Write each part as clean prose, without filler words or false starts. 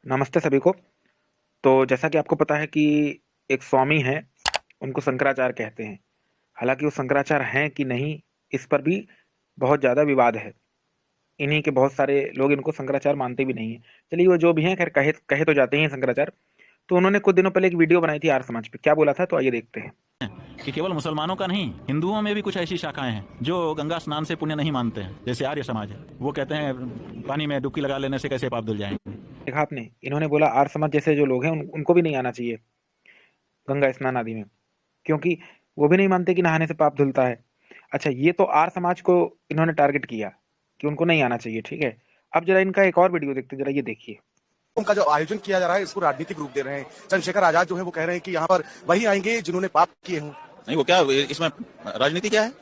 नमस्ते सभी को। तो जैसा कि आपको पता है कि एक स्वामी हैं, उनको शंकराचार्य कहते हैं। हालाँकि वो शंकराचार्य हैं कि नहीं, इस पर भी बहुत ज़्यादा विवाद है। इन्हीं के बहुत सारे लोग इनको शंकराचार्य मानते भी नहीं हैं। चलिए वो जो भी हैं, खैर कहे कहे तो जाते ही हैं शंकराचार्य। तो उन्होंने कुछ दिनों पहले एक वीडियो बनाई थी आर्य समाज पे। क्या बोला था, तो आइए देखते हैं। कि केवल मुसलमानों का नहीं, हिंदुओं में भी कुछ ऐसी शाखाएं हैं जो गंगा स्नान से पुण्य नहीं मानते हैं। जैसे आर्य समाज है, वो कहते हैं पानी में डुबकी लगा लेने से कैसे पाप धुल जाएंगे। देखा आपने, इन्होंने बोला आर्य समाज जैसे जो लोग हैं उनको भी नहीं आना चाहिए गंगा स्नान आदि में, क्योंकि वो भी नहीं मानते कि नहाने से पाप धुलता है। अच्छा, ये तो आर्य समाज को इन्होंने टारगेट किया कि उनको नहीं आना चाहिए, ठीक है। अब जरा इनका एक और वीडियो देखते हैं, जरा ये देखिए। उनका जो आयोजन किया जा रहा है इसको राजनीतिक रूप दे रहे हैं। चंद्रशेखर आजाद जो है वो कह रहे हैं कि यहाँ पर वही आएंगे जिन्होंने पाप किए हों। नहीं, वो क्या इसमें राजनीति क्या है?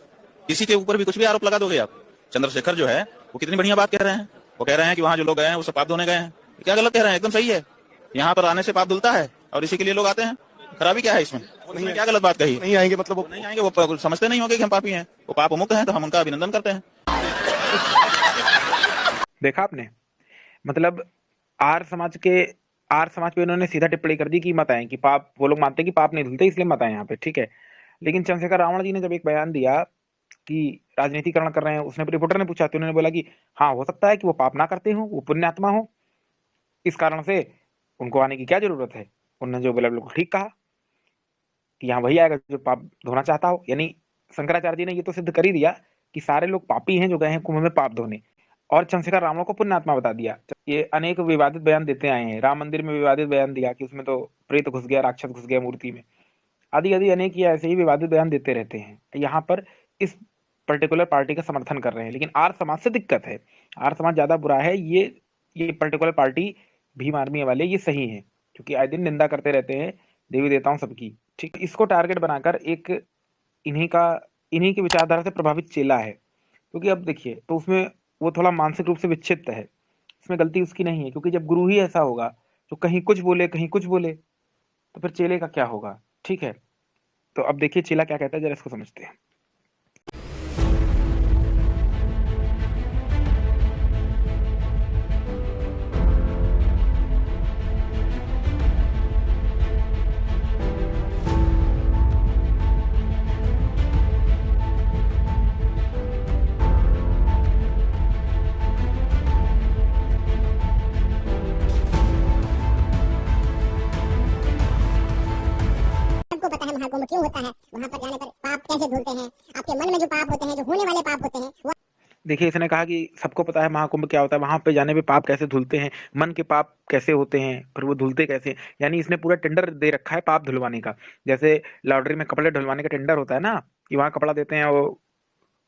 किसी के ऊपर भी कुछ भी आरोप लगा दोगे आप। चंद्रशेखर जो है वो कितनी बढ़िया बात कह रहे हैं। वो कह रहे हैं कि वहाँ जो लोग गए हैं वो सब पाप धोने गए हैं। क्या गलत कह रहे हैं? एकदम सही है। यहाँ पर आने से पाप धुलता है और इसी के लिए लोग आते हैं। खराबी क्या है इसमें? नहीं, क्या गलत बात कही? नहीं आएंगे मतलब वो नहीं आएंगे, वो समझते नहीं होंगे कि हम पापी हैं। वो पाप मुक्त हैं तो हम उनका अभिनंदन करते हैं। देखा आपने, मतलब आर्य समाज पे उन्होंने सीधा टिप्पणी कर दी कि मत आए, कि पाप, वो लोग मानते हैं कि पाप नहीं धुलते इसलिए मत आए यहाँ पे, ठीक है। लेकिन चंद्रशेखर रावण जी ने जब एक बयान दिया कि राजनीतिकरण कर रहे हैं, उसने रिपोर्टर ने पूछा तो उन्होंने बोला कि हाँ, हो सकता है कि वो पाप ना करते हो, वो पुण्यात्मा हो, इस कारण से उनको आने की क्या जरूरत है। उन्होंने जो बोला बिल्कुल ठीक कहा कि यहाँ वही आएगा जो पाप धोना चाहता हो। यानी शंकराचार्य जी ने ये तो सिद्ध कर ही दिया कि सारे लोग पापी हैं जो गए हैं कुंभ में पाप धोने, और चंद्रशेखर रावण को पुण्यात्मा बता दिया। ये अनेक विवादित बयान देते आए हैं। राम मंदिर में विवादित बयान दिया कि उसमें तो प्रेत घुस गया, राक्षस घुस गया मूर्ति में, आदि आदि अनेक ये ऐसे ही विवादित बयान देते रहते हैं। यहाँ पर इस पर्टिकुलर पार्टी का समर्थन कर रहे हैं, लेकिन आर्य समाज से दिक्कत है। आर्य समाज ज्यादा बुरा है। ये पर्टिकुलर पार्टी भीम आर्मी वाले ये सही है, क्योंकि आए दिन निंदा करते रहते हैं देवी देवताओं सबकी, ठीक। इसको टारगेट बनाकर एक इन्हीं का इन्हीं की विचारधारा से प्रभावित चेला है। क्योंकि अब देखिए, तो उसमें वो थोड़ा मानसिक रूप से विक्षिप्त है। इसमें गलती उसकी नहीं है, क्योंकि जब गुरु ही ऐसा होगा तो कहीं कुछ बोले कहीं कुछ बोले, तो फिर चेले का क्या होगा, ठीक है। तो अब देखिए चेला क्या कहता है, जरा इसको समझते हैं। सबको पता है महाकुंभ क्यों होता है, वहाँ पर जाने पर पाप कैसे धुलते हैं, आपके मन में जो पाप होते हैं, जो होने वाले पाप होते हैं वो। देखिए, इसने कहा कि सबको पता है महाकुंभ क्या होता है, वहां पे जाने पे पाप कैसे धुलते हैं, मन के पाप कैसे होते हैं, फिर वो धुलते कैसे हैं। यानी इसने पूरा टेंडर दे रखा है पाप धुलवाने का। जैसे लॉटरी में कपड़े धुलवाने का टेंडर होता है ना, कि वहां कपड़ा देते हैं वो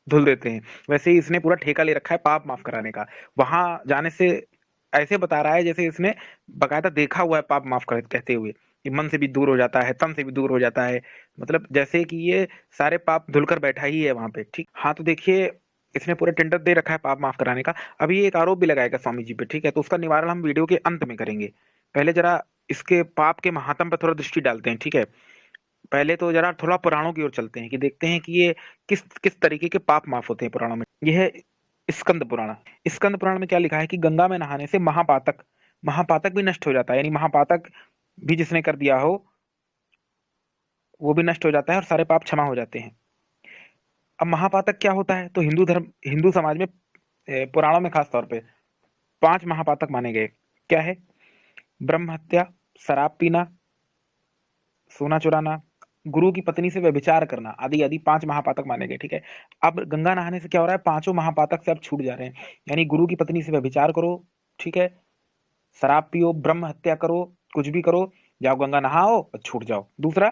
धुल देते हैं, वैसे ही इसने पूरा ठेका ले रखा है पाप माफ कराने का। वहां जाने से ऐसे बता रहा है जैसे इसने बकायदा देखा हुआ है पाप माफ कर कहते हुए, कि मन से भी दूर हो जाता है, तन से भी दूर हो जाता है। मतलब जैसे कि ये सारे पाप धुलकर बैठा ही है वहां पे, ठीक। हाँ, तो देखिए, इसने पूरा टेंडर दे रखा है पाप माफ कराने का। अभी ये एक आरोप भी लगाएगा स्वामी जी पे, ठीक है। तो उसका निवारण हम वीडियो के अंत में करेंगे। पहले जरा इसके पाप के महात्म पर थोड़ा दृष्टि डालते हैं, ठीक है। पहले तो जरा थोड़ा पुराणों की ओर चलते हैं, कि देखते हैं कि ये किस किस तरीके के पाप माफ होते हैं पुराणों में। यह है स्कंद पुराण। स्कंद पुराण में क्या लिखा है कि गंगा में नहाने से महापातक महापातक भी नष्ट हो जाता है। यानी महापातक भी जिसने कर दिया हो वो भी नष्ट हो जाता है और सारे पाप क्षमा हो जाते हैं। अब महापातक क्या होता है, तो हिंदू समाज में पुराणों में खास तौर पे 5 महापातक माने गए। क्या है? ब्रह्म हत्या, शराब पीना, सोना चुराना, गुरु की पत्नी से व्यभिचार करना, आदि आदि 5 महापातक माने गए, ठीक है। अब गंगा नहाने से क्या हो रहा है, पांचों महापातक से अब छूट जा रहे हैं। यानी गुरु की पत्नी से व्यभिचार करो, ठीक है, शराब पियो, ब्रह्म हत्या करो, कुछ भी करो, जाओ गंगा नहाओ और छूट जाओ। दूसरा,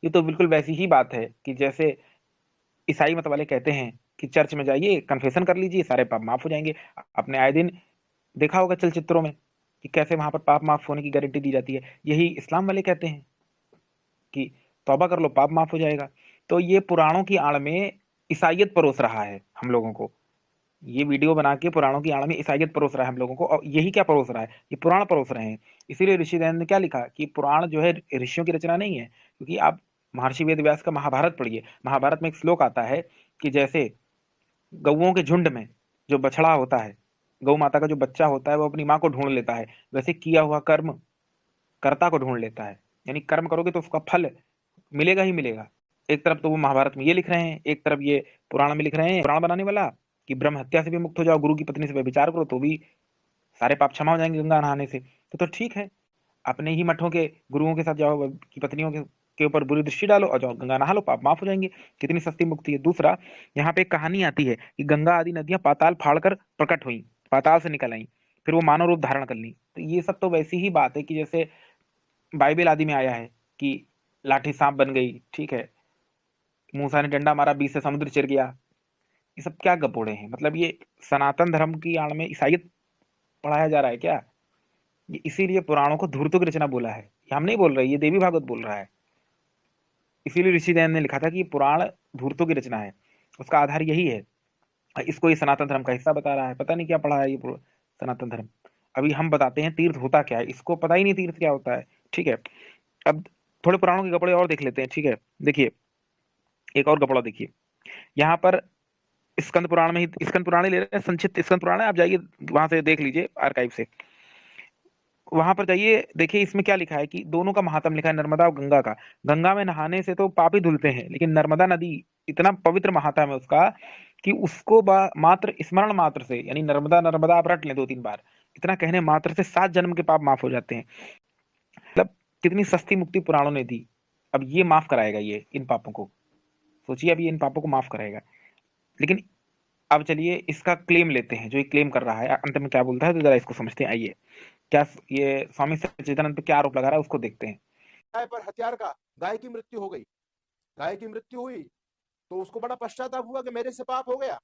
ये तो बिल्कुल वैसी ही बात है कि जैसे ईसाई मत वाले कहते हैं कि चर्च में जाइए, कन्फेशन कर लीजिए, सारे पाप माफ हो जाएंगे। आपने आए दिन देखा होगा चलचित्रों में कि कैसे वहां पर पाप माफ होने की गारंटी दी जाती है। यही इस्लाम वाले कहते हैं कि तौबा कर लो, पाप माफ हो जाएगा। तो ये पुराणों की आड़ में ईसाइयत परोस रहा है हम लोगों को। ये वीडियो बना के पुराणों की आड़ में ईसाइयत परोस रहा है हम लोगों को। और यही क्या परोस रहा है, ये पुराण परोस रहे हैं। इसीलिए ऋषि दयानंद ने क्या लिखा कि पुराण जो है ऋषियों की रचना नहीं है। क्योंकि आप महर्षि वेद व्यास का महाभारत पढ़िए। महाभारत में एक श्लोक आता है कि जैसे गौओं के झुंड में जो बछड़ा होता है, गौ माता का जो बच्चा होता है वो अपनी माँ को ढूंढ लेता है, वैसे किया हुआ कर्म कर्ता को ढूंढ लेता है। यानी कर्म करोगे तो उसका फल मिलेगा ही मिलेगा। एक तरफ तो वो महाभारत में ये लिख रहे हैं, एक तरफ ये पुराण में लिख रहे हैं, पुराण बनाने वाला, कि ब्रह्म हत्या से भी मुक्त हो जाओ, गुरु की पत्नी से व्यभिचार करो तो भी सारे पाप क्षमा हो जाएंगे गंगा नहाने से। तो ठीक है, अपने ही मठों के गुरुओं के साथ जाओ, की पत्नियों के ऊपर बुरी दृष्टि डालो और जाओ गंगा नहा लो, पाप माफ हो जाएंगे। कितनी सस्ती मुक्ति है। दूसरा, यहाँ पे एक कहानी आती है कि गंगा आदि नदियां पाताल फाड़कर प्रकट हुई, पाताल से निकल आई, फिर वो मानव रूप धारण कर ली। तो ये सब तो वैसी ही बात है कि जैसे बाइबल आदि में आया है कि लाठी सांप बन गई, ठीक है, मूसा ने डंडा मारा, बीच से समुद्र चिर गया। ये सब क्या गपोड़े हैं? मतलब ये सनातन धर्म की आड़ में ईसाईयत पढ़ाया जा रहा है क्या? ये इसीलिए पुराणों को धूर्तों की रचना बोला है, ये हम नहीं बोल रहे, ये देवी भागवत बोल रहा है। इसीलिए ऋषिदैन ने लिखा था कि पुराण धूर्तों की रचना है, उसका आधार यही है। इसको ये सनातन धर्म का हिस्सा बता रहा है। पता नहीं क्या पढ़ा है ये सनातन धर्म। अभी हम बताते हैं तीर्थ होता क्या है, इसको पता ही नहीं तीर्थ क्या होता है, ठीक है। अब थोड़े पुराणों के कपड़े और देख लेते हैं, ठीक है। देखिए, एक और कपड़ा देखिए, यहाँ पर स्कंद पुराण में ही, स्कंद पुराण ही ले रहे हैं, संक्षिप्त स्कंद पुराण है, आप जाइए वहां से देख लीजिए आर्काइव से, वहां पर जाइए, देखिए इसमें क्या लिखा है कि दोनों का महात्म लिखा है, नर्मदा और गंगा का। गंगा में नहाने से तो पाप ही धुलते हैं, लेकिन नर्मदा नदी इतना पवित्र महात्म है उसका कि उसको मात्र स्मरण मात्र से, यानी नर्मदा नर्मदा आप रट लें 2-3 बार, इतना कहने मात्र से 7 जन्म के पाप माफ हो जाते हैं। मतलब कितनी सस्ती मुक्ति पुराणों ने दी। अब ये माफ कराएगा, ये इन पापों को, सोचिए अब ये इन पापों को माफ कराएगा। लेकिन अब चलिए इसका क्लेम लेते हैं, जो ये क्लेम कर रहा है अंत में क्या बोलता है, तो जरा इसको समझते हैं। आइए, क्या ये स्वामी सच्चिदानंद पे क्या आरोप लगा रहा है उसको देखते हैं। गाय पर हथियार का, गाय की मृत्यु हो गई, गाय की मृत्यु हुई तो उसको बड़ा पश्चाताप हुआ कि मेरे से पाप हो गया।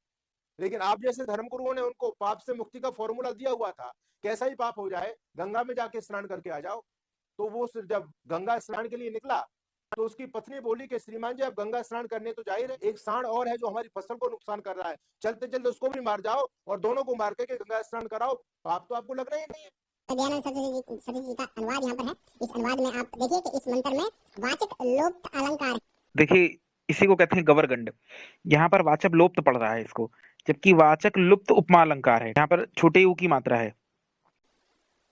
लेकिन आप जैसे धर्मगुरुओं ने उनको पाप से मुक्ति का फॉर्मूला दिया हुआ था, कैसा ही पाप हो जाए गंगा में जाके स्नान करके आ जाओ। तो वो जब गंगा स्नान के लिए निकला तो उसकी पत्नी बोली कि श्रीमान जी आप गंगा स्नान करने तो जा ही रहे, एक सांड और है जो हमारी फसल को नुकसान कर रहा है, चलते चलते उसको भी मार जाओ और दोनों को मार के गंगा स्नान कराओ, पाप तो आपको लग रहा ही नहीं है। दयानंद सरस्वती जी का अनुवाद यहाँ पर है। इस अनुवाद में आप देखिए कि इस मंत्र में वाचक लोप्त अलंकार है। देखिए, इसी को कहते हैं गवर्गंड। यहाँ पर वाचक लोप्त पड़ रहा है इसको, जबकि वाचक लुप्त उपमा अलंकार है। यहाँ पर छोटे यू की मात्रा है।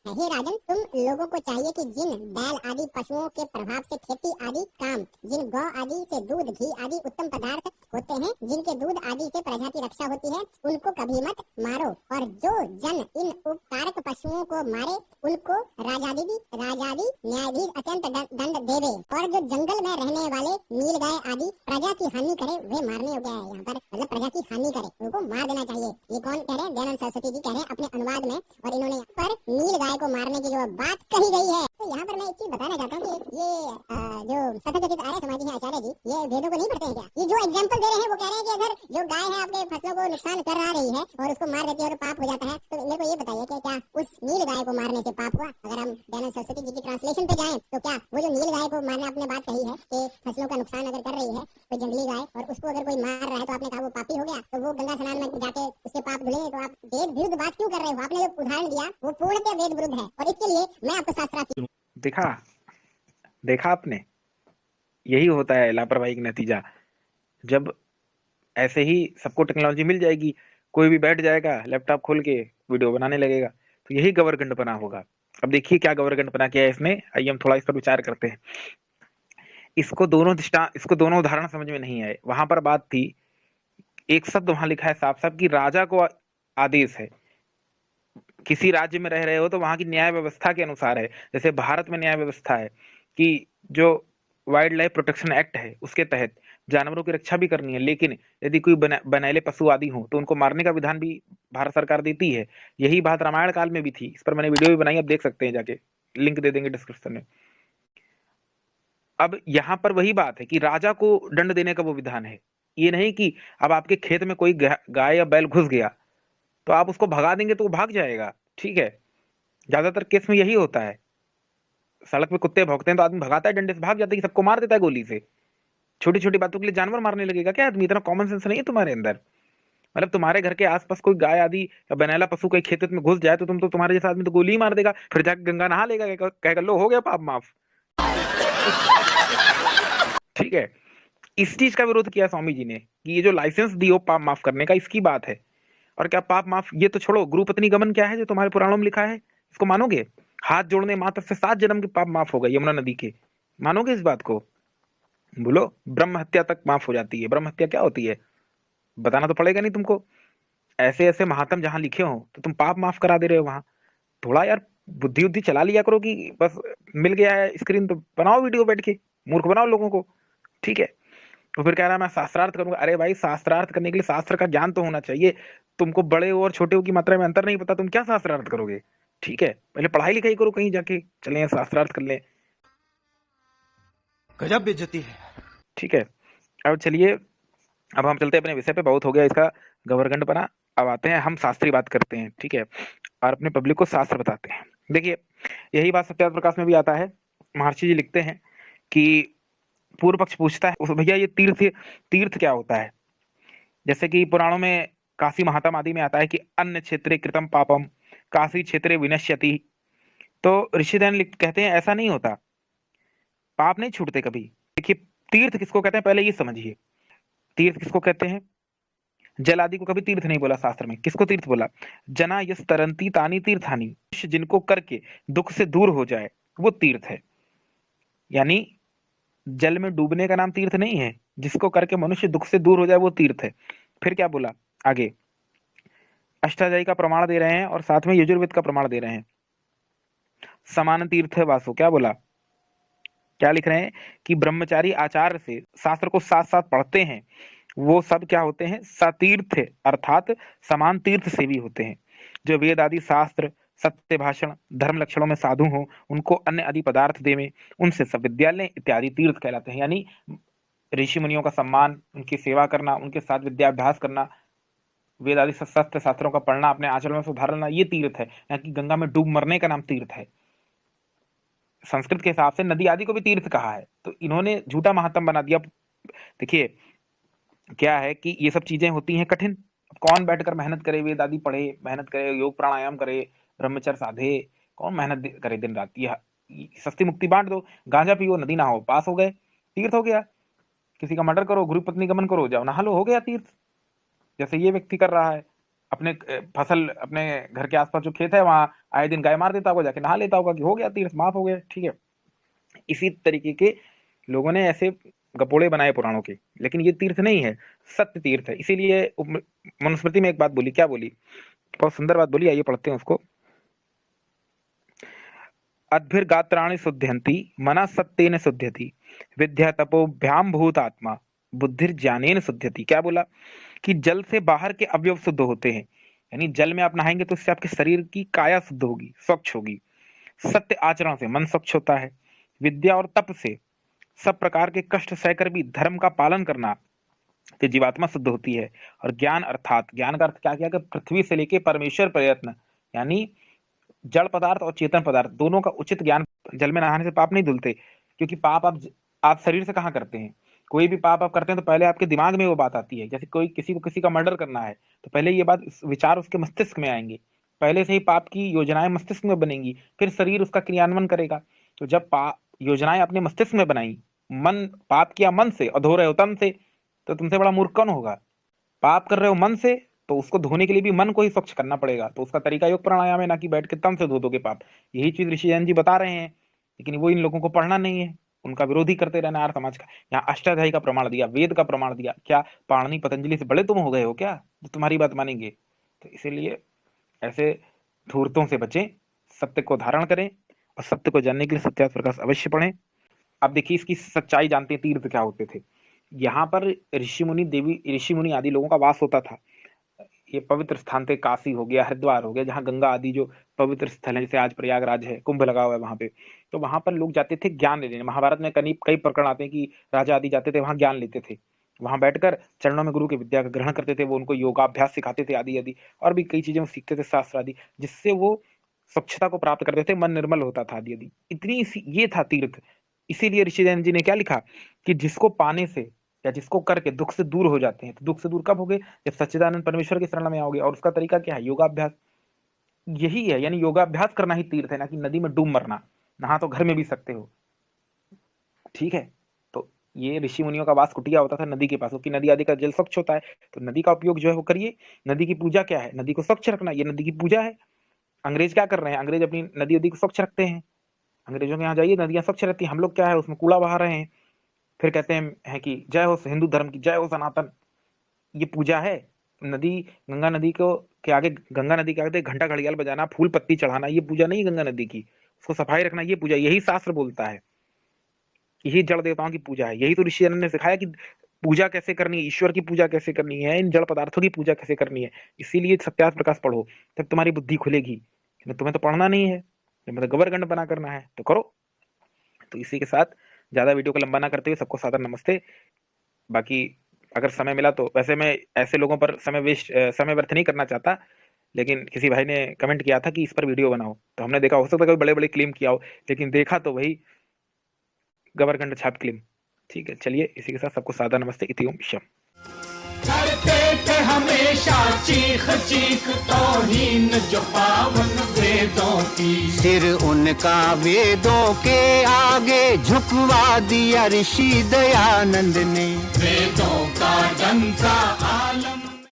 हे राजन, तुम लोगों को चाहिए कि जिन बैल आदि पशुओं के प्रभाव से खेती आदि काम, जिन गौ आदि से दूध घी आदि उत्तम पदार्थ होते हैं, जिनके दूध आदि से प्रजा की रक्षा होती है, उनको कभी मत मारो। और जो जन इन उपकारक पशुओं को मारे उनको राजादि न्यायाधीश अत्यंत दंड देवे। और जो जंगल में रहने वाले नील गाय आदि प्रजा की हानि करे वे मारने योग्य है। यहाँ पर मतलब प्रजा की हानि करे उनको मार देना चाहिए। ये कौन कह रहे हैं? दयानंद सरस्वती जी कह रहे हैं अपने अनुवाद में। और इन्होंने यहाँ पर नील गाय को मारने की जो बात कही गई है, तो यहाँ पर मैं एक चीज बताना चाहता हूँ कि ये जो तथाकथित आर्य समाजी हैं आचार्य जी, ये वेदों को नहीं पढ़ते हैं क्या? ये जो एग्जांपल दे रहे हैं वो कह रहे हैं कि अगर जो गाय है आपके फसलों को नुकसान कर रही है और उसको मार देती है और पाप हो जाता है, तो मेरे को ये बताइए कि क्या उस नील गाय को मारने से पाप हुआ? अगर हम दयानंद सरस्वती जी की ट्रांसलेशन पे जाएं तो क्या वो जो नील गाय को मारने आपने बात कही है कि फसलों का नुकसान अगर कर रही है कोई जंगली गाय और उसको अगर कोई मार रहा है, तो आपने कहा वो पापी हो गया, तो वो गंगा स्नान में जाके उसके पाप धुलेंगे। तो आप वेद विरुद्ध बात क्यों कर रहे हो? आपने जो उदाहरण दिया वो पूर्णतः वेद विरुद्ध है और इसके लिए मैं आपको शास्त्रार्थ देखा आपने, यही होता है लापरवाही का नतीजा। जब ऐसे ही सबको टेक्नोलॉजी मिल जाएगी, कोई भी बैठ जाएगा लैपटॉप खोल के वीडियो बनाने लगेगा, तो यही गवर्गंडपना होगा। अब देखिए क्या गवर्गंडपना किया है इसने, आइए हम थोड़ा इस पर विचार करते हैं। इसको दोनों उदाहरण समझ में नहीं आए। वहां पर बात थी, एक शब्द वहां लिखा है साफ साफ कि राजा को आदेश है। किसी राज्य में रह रहे हो तो वहां की न्याय व्यवस्था के अनुसार है। जैसे भारत में न्याय व्यवस्था है कि जो वाइल्ड लाइफ प्रोटेक्शन एक्ट है उसके तहत जानवरों की रक्षा भी करनी है, लेकिन यदि कोई बनैले पशु आदि हो तो उनको मारने का विधान भी भारत सरकार देती है। यही बात रामायण काल में भी थी, इस पर मैंने वीडियो भी बनाई, आप देख सकते हैं, जाके लिंक दे देंगे डिस्क्रिप्शन में। अब यहाँ पर वही बात है कि राजा को दंड देने का वो विधान है। ये नहीं कि अब आपके खेत में कोई गाय या बैल घुस गया तो आप उसको भगा देंगे तो वो भाग जाएगा, ठीक है। ज्यादातर केस में यही होता है, सड़क पे कुत्ते भौंकते हैं तो आदमी भगाता है डंडे से, भाग जाता है कि सबको मार देता है गोली से। छोटी छोटी बातों के लिए जानवर मारने लगेगा क्या आदमी? इतना कॉमन सेंस नहीं है तुम्हारे अंदर? मतलब तुम्हारे घर के आसपास कोई गाय आदि या बनैला पशु कोई खेत में घुस जाए तो तुम्हारे जैसा आदमी तो गोली ही मार देगा, फिर जाके गंगा नहा लेगा, कहेगा लो हो गया पाप माफ। ठीक है, इस चीज का विरोध किया स्वामी जी ने कि ये जो लाइसेंस दियो पाप माफ करने का, इसकी बात है। और क्या पाप माफ, ये तो छोड़ो, गुरु पत्नी गमन क्या है जो तुम्हारे पुराणों में लिखा है, इसको मानोगे? हाथ जोड़ने मात्र से 7 जन्म के पाप माफ हो गए यमुना नदी के, मानोगे इस बात को? बोलो। ब्रह्म हत्या तक माफ हो जाती है। ब्रह्म हत्या क्या होती है बताना तो पड़ेगा नहीं तुमको। ऐसे ऐसे महात्म जहां लिखे हो तो तुम पाप माफ करा दे रहे हो वहां। थोड़ा यार बुद्धि उद्धि चला लिया करो कि बस मिल गया है स्क्रीन तो बनाओ वीडियो बैठ के, मूर्ख बनाओ लोगों को। ठीक है। तो फिर कह रहा है मैं शास्त्रार्थ करूंगा। अरे भाई शास्त्रार्थ करने के लिए शास्त्र का ज्ञान तो होना चाहिए। तुमको बड़े और छोटे की मात्रा में अंतर नहीं पता, तुम क्या शास्त्रार्थ करोगे? ठीक है, पहले पढ़ाई लिखाई करो कहीं जाके, चले शास्त्रार्थ कर ले। गजब बेइज्जती है। ठीक है। अब चलिए, अब हम चलते हैं अपने विषय पे, बहुत हो गया इसका गवर्गंड बना। अब आते हैं हम शास्त्रीय बात करते हैं। ठीक है, और अपने पब्लिक को शास्त्र बताते हैं। देखिए यही बात सत्याग्रह प्रकाश में भी आता है। महर्षि जी लिखते हैं कि पूर्व पक्ष पूछता है भैया ये तीर्थ, तीर्थ क्या होता है? जैसे कि पुराणों में काशी महात्म आदि में आता है कि अन्य क्षेत्रे कृतम पापम काशी क्षेत्रे विनश्यति। तो ऋषिधन कहते हैं ऐसा नहीं होता, पाप नहीं छूटते कभी। देखिए तीर्थ किसको कहते हैं पहले ये समझिए। तीर्थ किसको कहते हैं? जल आदि को कभी तीर्थ नहीं बोला शास्त्र में। किसको तीर्थ बोला? जना यस तरंती तानी तीर्थानी, जिनको करके दुख से दूर हो जाए वो तीर्थ है। यानी जल में डूबने का नाम तीर्थ नहीं है, जिसको करके मनुष्य दुख से दूर हो जाए वो तीर्थ है। फिर क्या बोला आगे? अष्टाध्यायी का प्रमाण दे रहे हैं और साथ में यजुर्वेद का प्रमाण दे रहे हैं। समान तीर्थ है वासु। क्या बोला? क्या लिख रहे हैं कि ब्रह्मचारी आचार्य से शास्त्र को साथ साथ पढ़ते हैं वो सब क्या होते हैं? सतीर्थ, अर्थात समान तीर्थ से भी होते हैं। जो वेद आदि शास्त्र, सत्य भाषण, धर्म लक्षणों में साधु हो, उनको अन्य आदि पदार्थ देवे, उनसे सब विद्यालय इत्यादि तीर्थ कहलाते हैं। यानी ऋषि मुनियों का सम्मान, उनकी सेवा करना, उनके साथ विद्याभ्यास करना, वेद आदि सत्य शास्त्रों का पढ़ना, अपने आचरण में सुधार लेना, ये तीर्थ है। यहाँ की गंगा में डूब मरने का नाम तीर्थ है। संस्कृत के हिसाब से नदी आदि को भी तीर्थ कहा है, तो इन्होंने झूठा महात्म बना दिया। देखिए क्या है कि ये सब चीजें होती हैं कठिन। कौन बैठकर मेहनत करे, वेद आदि पढ़े, मेहनत करे, योग प्राणायाम करे, ब्रह्मचर्य साधे, कौन मेहनत करे दिन रात? ये सस्ती मुक्ति बांट दो, गांजा पियो, नदी नहाओ, पास हो गए, तीर्थ हो गया। किसी का मर्डर करो, गुरु पत्नी गमन करो, जाओ नहा लो, हो गया तीर्थ। जैसे ये व्यक्ति कर रहा है, अपने फसल, अपने घर के आसपास जो खेत है वहां आए दिन गाय मार देता होगा, जाके नहा लेता होगा कि हो गया तीर्थ, माफ हो गया। ठीक है, इसी तरीके के लोगों ने ऐसे गपोड़े बनाए पुराणों के, लेकिन ये तीर्थ नहीं है, सत्य तीर्थ है। इसीलिए मनुस्मृति में एक बात बोली, क्या बोली? बहुत सुंदर बात बोली, आइए पढ़ते हैं उसको। अद्भिर्गात्राणि शुद्ध्यन्ति मना सत्येन शुद्ध्यति विद्या तपोभ्याम भूत आत्मा बुद्धिर्ज्ञानेन शुद्ध्यति। क्या बोला? कि जल से बाहर के अवयव शुद्ध होते हैं, यानी जल में आप नहाएंगे तो इससे आपके शरीर की काया शुद्ध होगी, स्वच्छ होगी। सत्य आचरण से मन स्वच्छ होता है। विद्या और तप से सब प्रकार के कष्ट सहकर भी धर्म का पालन करना से जीवात्मा शुद्ध होती है। और ज्ञान, अर्थात ज्ञान का अर्थ क्या किया कि पृथ्वी से लेके परमेश्वर प्रयत्न, यानी जड़ पदार्थ और चेतन पदार्थ दोनों का उचित ज्ञान। जल में नहाने से पाप नहीं धुलते, क्योंकि पाप आप शरीर से कहाँ करते हैं? कोई भी पाप आप करते हैं तो पहले आपके दिमाग में वो बात आती है। जैसे कोई किसी को किसी का मर्डर करना है तो पहले ये बात, विचार उसके मस्तिष्क में आएंगे, पहले से ही पाप की योजनाएं मस्तिष्क में बनेंगी, फिर शरीर उसका क्रियान्वयन करेगा। तो जब योजनाएं अपने मस्तिष्क में बनाई, मन पाप किया मन से और धो रहे हो तन से, तो तुमसे बड़ा मूर्ख कौन होगा? पाप कर रहे हो मन से तो उसको धोने के लिए भी मन को ही स्वच्छ करना पड़ेगा, तो उसका तरीका योग प्राणायाम है, ना कि बैठ के तन से धो दोगे पाप। यही चीज ऋषि जैन जी बता रहे हैं, लेकिन वो इन लोगों को पढ़ना नहीं है, उनका विरोधी करते रहना आर्य समाज का। यहाँ अष्टाध्यायी का प्रमाण दिया, वेद का प्रमाण दिया। क्या पाणिनि पतंजलि से बड़े तुम हो गए हो क्या जो तुम्हारी बात मानेंगे? तो इसीलिए ऐसे धूर्तों से बचें, सत्य को धारण करें, और सत्य को जानने के लिए सत्याग्रह प्रकाश अवश्य पढ़ें। अब देखिए इसकी सच्चाई जानते हैं, तीर्थ क्या होते थे। यहाँ पर ऋषि मुनि, देवी ऋषि मुनि आदि लोगों का वास होता था। ये पवित्र स्थान थे, काशी हो गया, हरिद्वार हो गया, जहाँ गंगा आदि जो पवित्र स्थल है, जैसे आज प्रयागराज है, कुंभ लगा हुआ है वहां पे, तो वहां पर लोग जाते थे ज्ञान लेने। महाभारत में कई प्रकरण आते हैं कि राजा आदि जाते थे वहां, ज्ञान लेते थे, वहां बैठकर चरणों में गुरु की विद्या का ग्रहण करते थे, वो उनको योगाभ्यास सिखाते थे आदि आदि, और भी कई चीजें वो सीखते थे, शास्त्र आदि, जिससे वो स्वच्छता को प्राप्त करते थे, मन निर्मल होता था आदि आदि। इतनी ये था तीर्थ। इसीलिए ऋषिजैन जी ने क्या लिखा कि जिसको पाने से या जिसको करके दुख से दूर हो जाते हैं। तो दुख से दूर कब हो गए? जब सच्चिदानंद परमेश्वर की शरण में आओगे। और उसका तरीका क्या है? योगाभ्यास। यही है, यानी योगाभ्यास करना ही तीर्थ है, ना कि नदी में डूब मरना। नहा तो घर में भी सकते हो, ठीक है? तो ये ऋषि मुनियों का वास कुटिया होता था नदी के पास, क्योंकि नदी आदि का जल स्वच्छ होता है, तो नदी का उपयोग जो है वो करिए। नदी की पूजा क्या है? नदी को स्वच्छ रखना, ये नदी की पूजा है। अंग्रेज क्या कर रहे हैं? अंग्रेज अपनी नदी नदी को स्वच्छ रखते हैं। अंग्रेजों के यहाँ जाइए, नदियां स्वच्छ रहती हैं। हम लोग क्या है, उसमें कूड़ा बहा रहे हैं। फिर कहते हैं कि जय हो हिंदू धर्म की, जय हो सनातन। ये पूजा है? नदी, गंगा नदी को के आगे, गंगा नदी के आगे घंटा घड़ियाल बजाना, फूल पत्ती चढ़ाना, ये पूजा नहीं है गंगा नदी की। उसको सफाई रखना, ये पूजा। यही शास्त्र बोलता है, यही जड़ देवताओं की पूजा है। यही तो ऋषि ने सिखाया कि पूजा कैसे करनी है, ईश्वर की पूजा कैसे करनी है, इन जड़ पदार्थों की पूजा कैसे करनी है। इसीलिए सत्यार्थ प्रकाश पढ़ो, तब तुम्हारी बुद्धि खुलेगी। तुम्हें तो पढ़ना नहीं है, तुम्हें तो गवर्नमेंट बना करना है, तो करो। तो इसी के साथ ज्यादा वीडियो को लंबा ना करते हुए सबको सादर नमस्ते। बाकी अगर समय मिला तो, वैसे मैं ऐसे लोगों पर समय व्यर्थ नहीं करना चाहता, लेकिन किसी भाई ने कमेंट किया था कि इस पर वीडियो बनाओ, तो हमने देखा, हो सकता है कभी बड़े बड़े क्लेम किया हो, लेकिन देखा तो वही गवर्नमेंट छाप क्लेम। ठीक है, चलिए इसी के साथ सबको सादर नमस्ते। इति ओम शम। करते थे हमेशा चीख चीख तौहीन जो पावन वेदों की, सिर उनका वेदों के आगे झुकवा दिया ऋषि दयानंद ने। वेदों